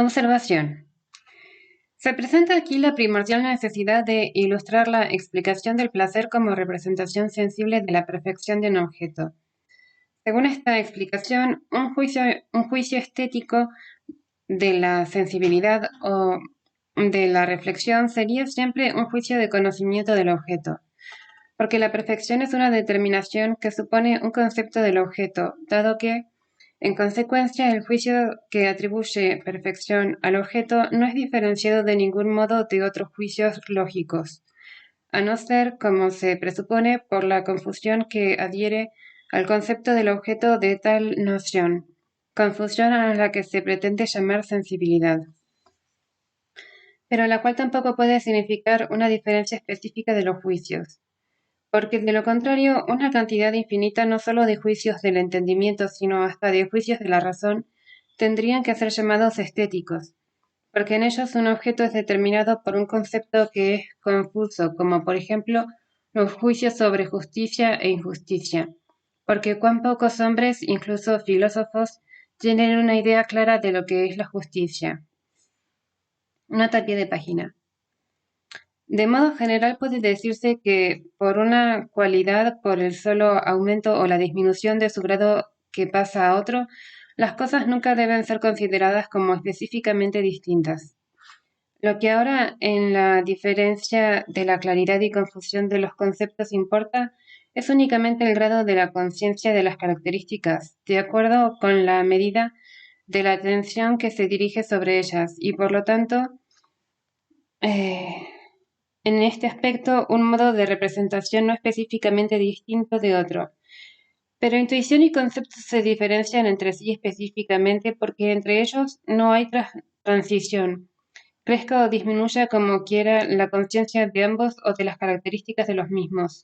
Observación. Se presenta aquí la primordial necesidad de ilustrar la explicación del placer como representación sensible de la perfección de un objeto. Según esta explicación, un juicio estético de la sensibilidad o de la reflexión sería siempre un juicio de conocimiento del objeto, porque la perfección es una determinación que supone un concepto del objeto, dado que, en consecuencia, el juicio que atribuye perfección al objeto no es diferenciado de ningún modo de otros juicios lógicos, a no ser, como se presupone, por la confusión que adhiere al concepto del objeto de tal noción, confusión a la que se pretende llamar sensibilidad, pero la cual tampoco puede significar una diferencia específica de los juicios, porque de lo contrario, una cantidad infinita no sólo de juicios del entendimiento, sino hasta de juicios de la razón, tendrían que ser llamados estéticos, porque en ellos un objeto es determinado por un concepto que es confuso, como por ejemplo los juicios sobre justicia e injusticia, porque cuán pocos hombres, incluso filósofos, tienen una idea clara de lo que es la justicia. Nota a pie de página. De modo general puede decirse que por una cualidad, por el solo aumento o la disminución de su grado que pasa a otro, las cosas nunca deben ser consideradas como específicamente distintas. Lo que ahora en la diferencia de la claridad y confusión de los conceptos importa es únicamente el grado de la conciencia de las características, de acuerdo con la medida de la atención que se dirige sobre ellas, y por lo tanto, en este aspecto, un modo de representación no específicamente distinto de otro. Pero intuición y conceptos se diferencian entre sí específicamente porque entre ellos no hay transición. Crezca o disminuya como quiera la conciencia de ambos o de las características de los mismos,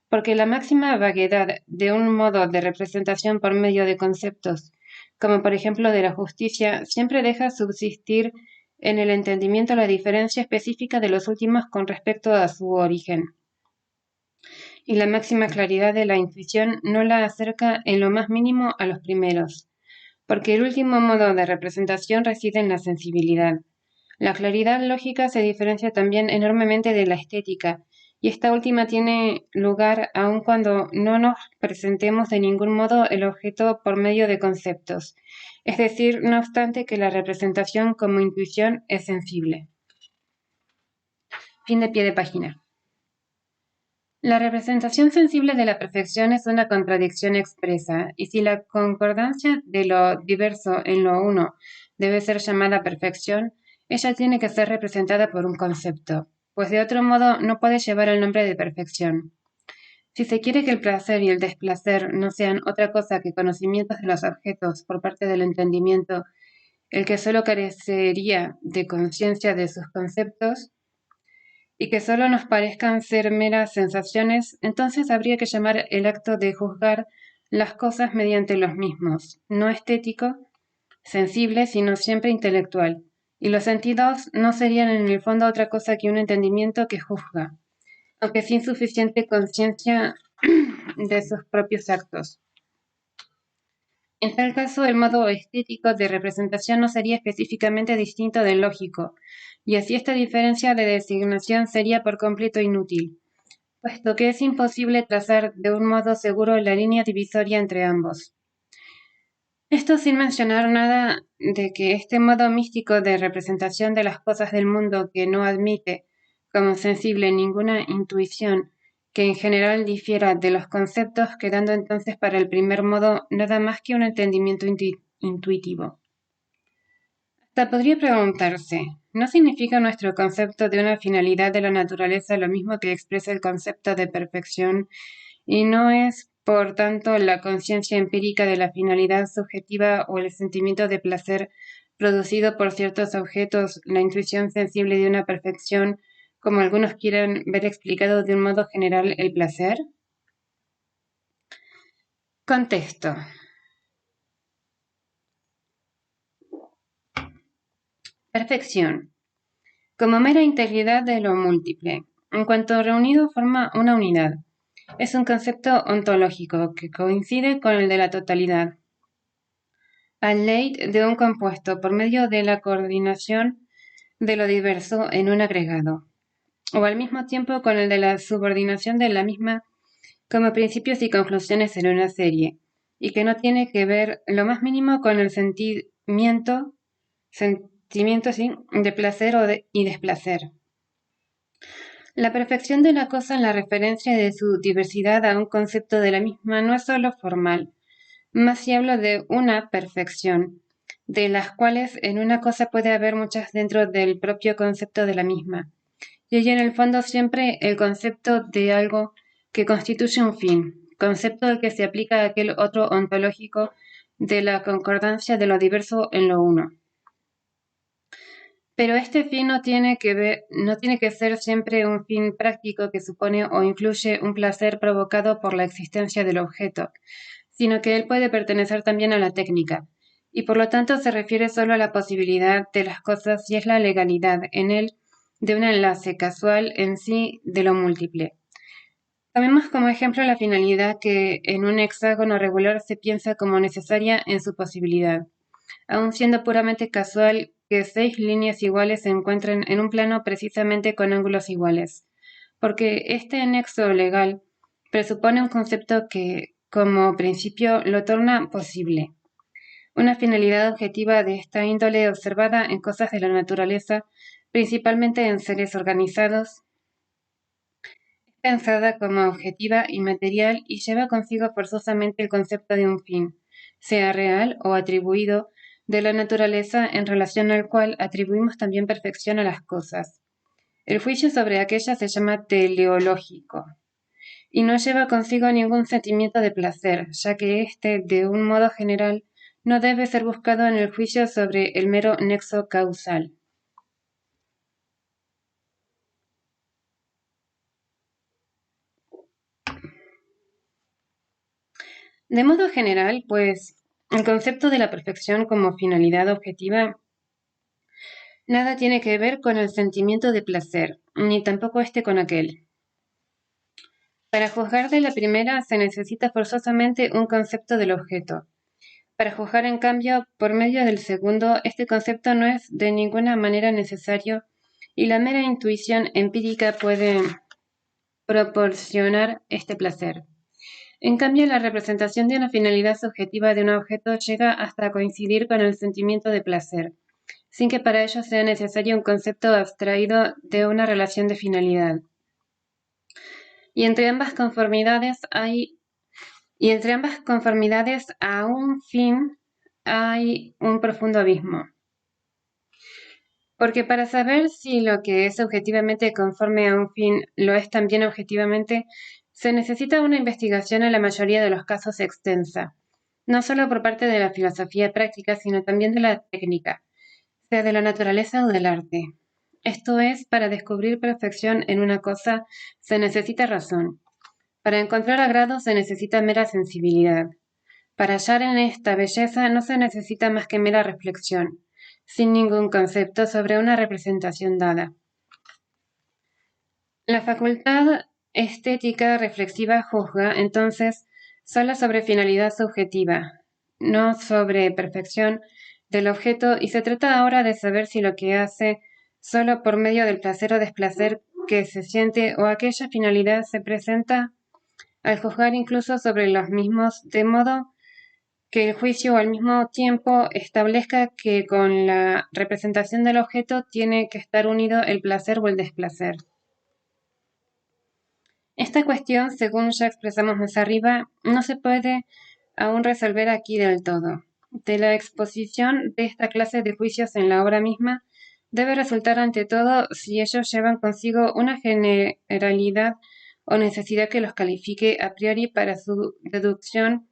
porque la máxima vaguedad de un modo de representación por medio de conceptos, como por ejemplo de la justicia, siempre deja subsistir en el entendimiento la diferencia específica de los últimos con respecto a su origen, y la máxima claridad de la intuición no la acerca en lo más mínimo a los primeros, porque el último modo de representación reside en la sensibilidad. La claridad lógica se diferencia también enormemente de la estética, y esta última tiene lugar aun cuando no nos presentemos de ningún modo el objeto por medio de conceptos, es decir, no obstante que la representación como intuición es sensible. Fin de pie de página. La representación sensible de la perfección es una contradicción expresa, y si la concordancia de lo diverso en lo uno debe ser llamada perfección, ella tiene que ser representada por un concepto, pues de otro modo no puede llevar el nombre de perfección. Si se quiere que el placer y el desplacer no sean otra cosa que conocimientos de los objetos por parte del entendimiento, el que sólo carecería de conciencia de sus conceptos, y que solo nos parezcan ser meras sensaciones, entonces habría que llamar el acto de juzgar las cosas mediante los mismos, no estético, sensible, sino siempre intelectual, y los sentidos no serían en el fondo otra cosa que un entendimiento que juzga, aunque sin suficiente conciencia de sus propios actos. En tal caso, el modo estético de representación no sería específicamente distinto del lógico, y así esta diferencia de designación sería por completo inútil, puesto que es imposible trazar de un modo seguro la línea divisoria entre ambos. Esto sin mencionar nada de que este modo místico de representación de las cosas del mundo que no admite como sensible ninguna intuición que en general difiera de los conceptos, quedando entonces para el primer modo nada más que un entendimiento intuitivo. Hasta podría preguntarse, ¿no significa nuestro concepto de una finalidad de la naturaleza lo mismo que expresa el concepto de perfección, y no es, por tanto, la conciencia empírica de la finalidad subjetiva o el sentimiento de placer producido por ciertos objetos, la intuición sensible de una perfección, como algunos quieran ver explicado de un modo general el placer? Contexto. Perfección. Como mera integridad de lo múltiple, en cuanto reunido forma una unidad. Es un concepto ontológico que coincide con el de la totalidad. al late de un compuesto por medio de la coordinación de lo diverso en un agregado, o al mismo tiempo con el de la subordinación de la misma como principios y conclusiones en una serie, y que no tiene que ver lo más mínimo con el sentimiento sí, de placer y desplacer. La perfección de una cosa en la referencia de su diversidad a un concepto de la misma no es sólo formal, más si hablo de una perfección, de las cuales en una cosa puede haber muchas dentro del propio concepto de la misma, y hay en el fondo siempre el concepto de algo que constituye un fin, concepto al que se aplica aquel otro ontológico de la concordancia de lo diverso en lo uno. Pero este fin no tiene que ser siempre un fin práctico que supone o incluye un placer provocado por la existencia del objeto, sino que él puede pertenecer también a la técnica, y por lo tanto se refiere solo a la posibilidad de las cosas y es la legalidad en él de un enlace casual en sí de lo múltiple. Tomemos como ejemplo la finalidad que en un hexágono regular se piensa como necesaria en su posibilidad, aun siendo puramente casual que 6 líneas iguales se encuentren en un plano precisamente con ángulos iguales, porque este nexo legal presupone un concepto que, como principio, lo torna posible. Una finalidad objetiva de esta índole observada en cosas de la naturaleza, principalmente en seres organizados, es pensada como objetiva y material y lleva consigo forzosamente el concepto de un fin, sea real o atribuido, de la naturaleza en relación al cual atribuimos también perfección a las cosas. El juicio sobre aquella se llama teleológico y no lleva consigo ningún sentimiento de placer, ya que éste, de un modo general, no debe ser buscado en el juicio sobre el mero nexo causal. De modo general, pues, el concepto de la perfección como finalidad objetiva nada tiene que ver con el sentimiento de placer, ni tampoco este con aquel. Para juzgar de la primera se necesita forzosamente un concepto del objeto. Para juzgar, en cambio, por medio del segundo, este concepto no es de ninguna manera necesario y la mera intuición empírica puede proporcionar este placer. En cambio, la representación de una finalidad subjetiva de un objeto llega hasta coincidir con el sentimiento de placer, sin que para ello sea necesario un concepto abstraído de una relación de finalidad. Y entre ambas conformidades a un fin hay un profundo abismo. Porque para saber si lo que es objetivamente conforme a un fin lo es también objetivamente, se necesita una investigación en la mayoría de los casos extensa, no solo por parte de la filosofía práctica, sino también de la técnica, sea de la naturaleza o del arte. Esto es, para descubrir perfección en una cosa se necesita razón. Para encontrar agrado se necesita mera sensibilidad. Para hallar en esta belleza no se necesita más que mera reflexión, sin ningún concepto sobre una representación dada. La facultad estética reflexiva juzga, entonces, solo sobre finalidad subjetiva, no sobre perfección del objeto, y se trata ahora de saber si lo que hace solo por medio del placer o desplacer que se siente o aquella finalidad se presenta al juzgar incluso sobre los mismos, de modo que el juicio al mismo tiempo establezca que con la representación del objeto tiene que estar unido el placer o el desplacer. Esta cuestión, según ya expresamos más arriba, no se puede aún resolver aquí del todo. De la exposición de esta clase de juicios en la obra misma, debe resultar ante todo si ellos llevan consigo una generalidad o necesidad que los califique a priori para su deducción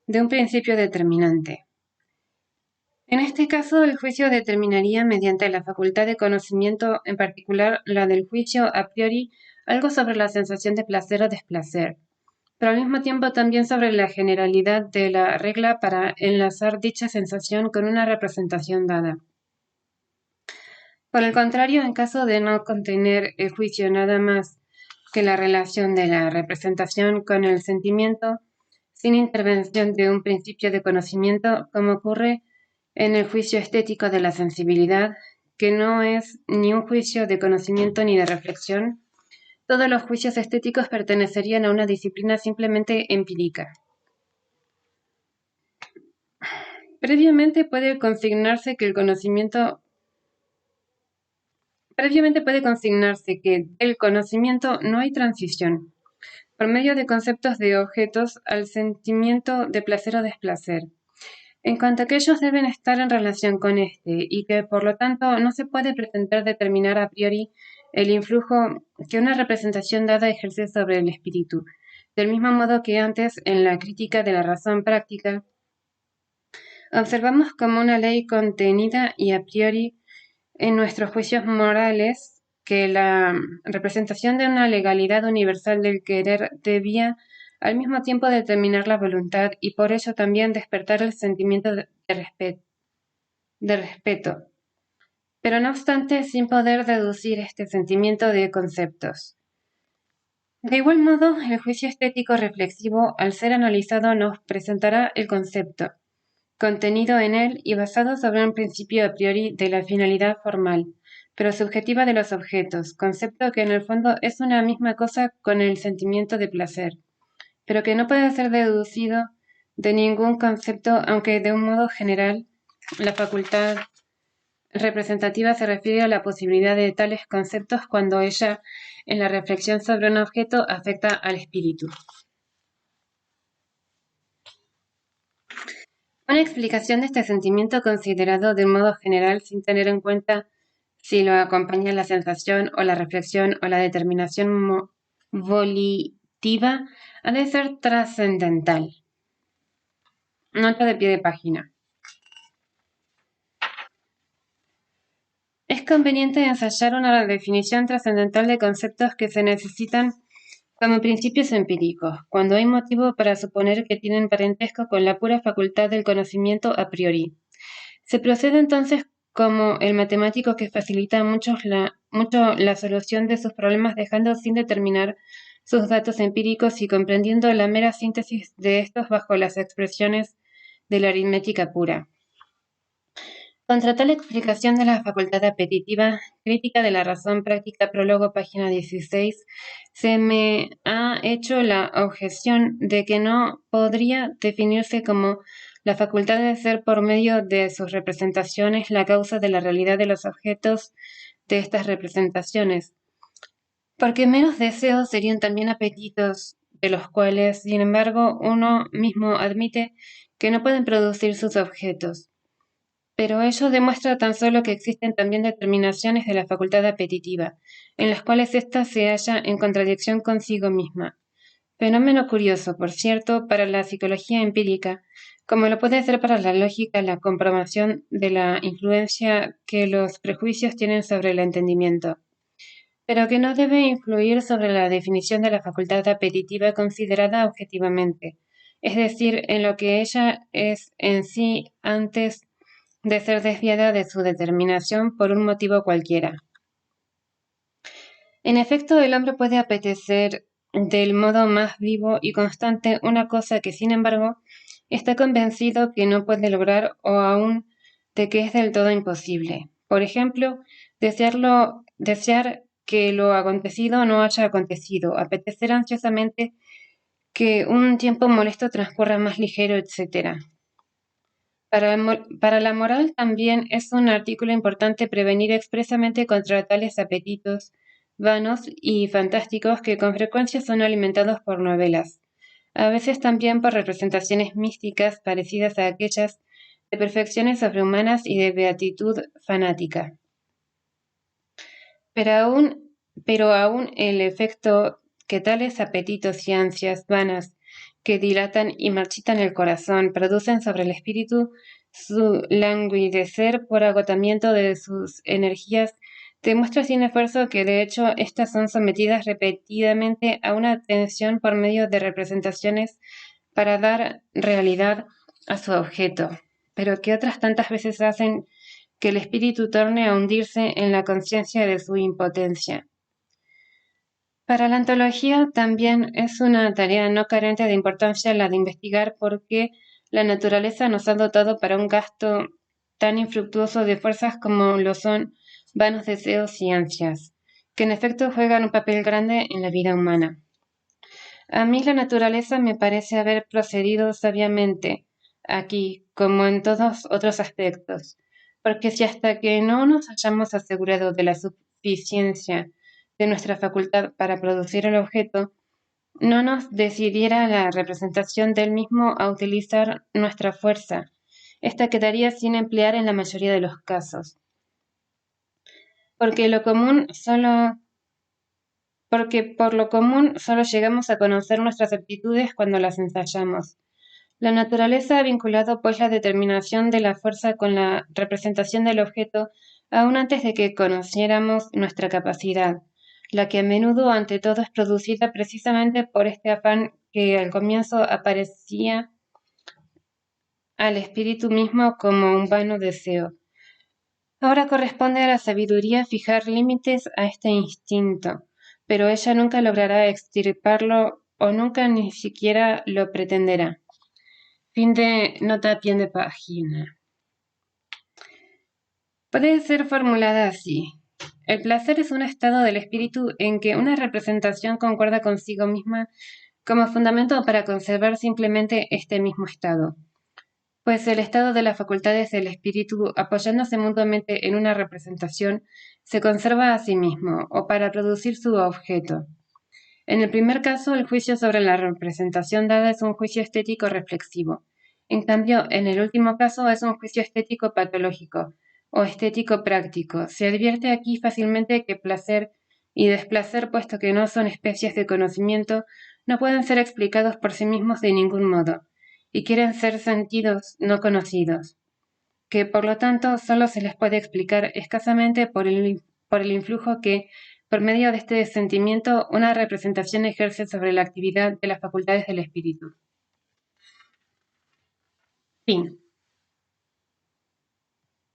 de un principio determinante. En este caso, el juicio determinaría mediante la facultad de conocimiento, en particular la del juicio a priori, algo sobre la sensación de placer o desplacer, pero al mismo tiempo también sobre la generalidad de la regla para enlazar dicha sensación con una representación dada. Por el contrario, en caso de no contener el juicio nada más que la relación de la representación con el sentimiento, sin intervención de un principio de conocimiento, como ocurre en el juicio estético de la sensibilidad, que no es ni un juicio de conocimiento ni de reflexión, todos los juicios estéticos pertenecerían a una disciplina simplemente empírica. Previamente puede consignarse que del conocimiento no hay transición, por medio de conceptos de objetos al sentimiento de placer o desplacer, en cuanto a que ellos deben estar en relación con éste y que por lo tanto no se puede pretender determinar a priori el influjo que una representación dada ejerce sobre el espíritu, del mismo modo que antes en la crítica de la razón práctica observamos como una ley contenida y a priori en nuestros juicios morales que la representación de una legalidad universal del querer debía al mismo tiempo determinar la voluntad y por ello también despertar el sentimiento de respeto, pero no obstante sin poder deducir este sentimiento de conceptos. De igual modo, el juicio estético reflexivo, al ser analizado, nos presentará el concepto, contenido en él y basado sobre un principio a priori de la finalidad formal, pero subjetiva de los objetos, concepto que en el fondo es una misma cosa con el sentimiento de placer, pero que no puede ser deducido de ningún concepto, aunque de un modo general la facultad representativa se refiere a la posibilidad de tales conceptos cuando ella, en la reflexión sobre un objeto, afecta al espíritu. Una explicación de este sentimiento considerado de un modo general sin tener en cuenta si lo acompaña la sensación o la reflexión o la determinación volitiva ha de ser trascendental. Nota de pie de página. Es conveniente ensayar una definición trascendental de conceptos que se necesitan como principios empíricos, cuando hay motivo para suponer que tienen parentesco con la pura facultad del conocimiento a priori. Se procede entonces como el matemático que facilita mucho la solución de sus problemas dejando sin determinar sus datos empíricos y comprendiendo la mera síntesis de estos bajo las expresiones de la aritmética pura. Contra tal explicación de la facultad apetitiva, crítica de la razón práctica, prólogo, página 16, se me ha hecho la objeción de que no podría definirse como la facultad de ser por medio de sus representaciones la causa de la realidad de los objetos de estas representaciones, porque menos deseos serían también apetitos, de los cuales, sin embargo, uno mismo admite que no pueden producir sus objetos. Pero ello demuestra tan solo que existen también determinaciones de la facultad apetitiva, en las cuales ésta se halla en contradicción consigo misma. Fenómeno curioso, por cierto, para la psicología empírica, como lo puede ser para la lógica la comprobación de la influencia que los prejuicios tienen sobre el entendimiento, pero que no debe influir sobre la definición de la facultad apetitiva considerada objetivamente, es decir, en lo que ella es en sí antes de ser desviada de su determinación por un motivo cualquiera. En efecto, el hombre puede apetecer del modo más vivo y constante una cosa que, sin embargo, está convencido que no puede lograr o aún de que es del todo imposible. Por ejemplo, desear que lo acontecido no haya acontecido, apetecer ansiosamente que un tiempo molesto transcurra más ligero, etc. Para la moral también es un artículo importante prevenir expresamente contra tales apetitos vanos y fantásticos que con frecuencia son alimentados por novelas, a veces también por representaciones místicas parecidas a aquellas de perfecciones sobrehumanas y de beatitud fanática. Pero aún el efecto que tales apetitos y ansias vanas que dilatan y marchitan el corazón producen sobre el espíritu, su languidecer por agotamiento de sus energías demuestra sin esfuerzo que de hecho éstas son sometidas repetidamente a una tensión por medio de representaciones para dar realidad a su objeto, pero que otras tantas veces hacen que el espíritu torne a hundirse en la conciencia de su impotencia. Para la antología también es una tarea no carente de importancia la de investigar por qué la naturaleza nos ha dotado para un gasto tan infructuoso de fuerzas como lo son vanos deseos y ansias, que en efecto juegan un papel grande en la vida humana. A mí la naturaleza me parece haber procedido sabiamente aquí, como en todos otros aspectos, porque si hasta que no nos hayamos asegurado de la suficiencia de nuestra facultad para producir el objeto, no nos decidiera la representación del mismo a utilizar nuestra fuerza, esta quedaría sin emplear en la mayoría de los casos, porque por lo común solo llegamos a conocer nuestras aptitudes cuando las ensayamos. La naturaleza ha vinculado pues la determinación de la fuerza con la representación del objeto aún antes de que conociéramos nuestra capacidad, la que a menudo ante todo es producida precisamente por este afán que al comienzo aparecía al espíritu mismo como un vano deseo. Ahora corresponde a la sabiduría fijar límites a este instinto, pero ella nunca logrará extirparlo o nunca ni siquiera lo pretenderá. Fin de nota a pie de página. Puede ser formulada así. El placer es un estado del espíritu en que una representación concuerda consigo misma como fundamento para conservar simplemente este mismo estado. Pues el estado de las facultades del espíritu, apoyándose mutuamente en una representación, se conserva a sí mismo, o para producir su objeto. En el primer caso, el juicio sobre la representación dada es un juicio estético reflexivo. En cambio, en el último caso es un juicio estético patológico, o estético práctico. Se advierte aquí fácilmente que placer y desplacer, puesto que no son especies de conocimiento, no pueden ser explicados por sí mismos de ningún modo, y quieren ser sentidos no conocidos, que por lo tanto solo se les puede explicar escasamente por el influjo que, por medio de este sentimiento, una representación ejerce sobre la actividad de las facultades del espíritu. Fin.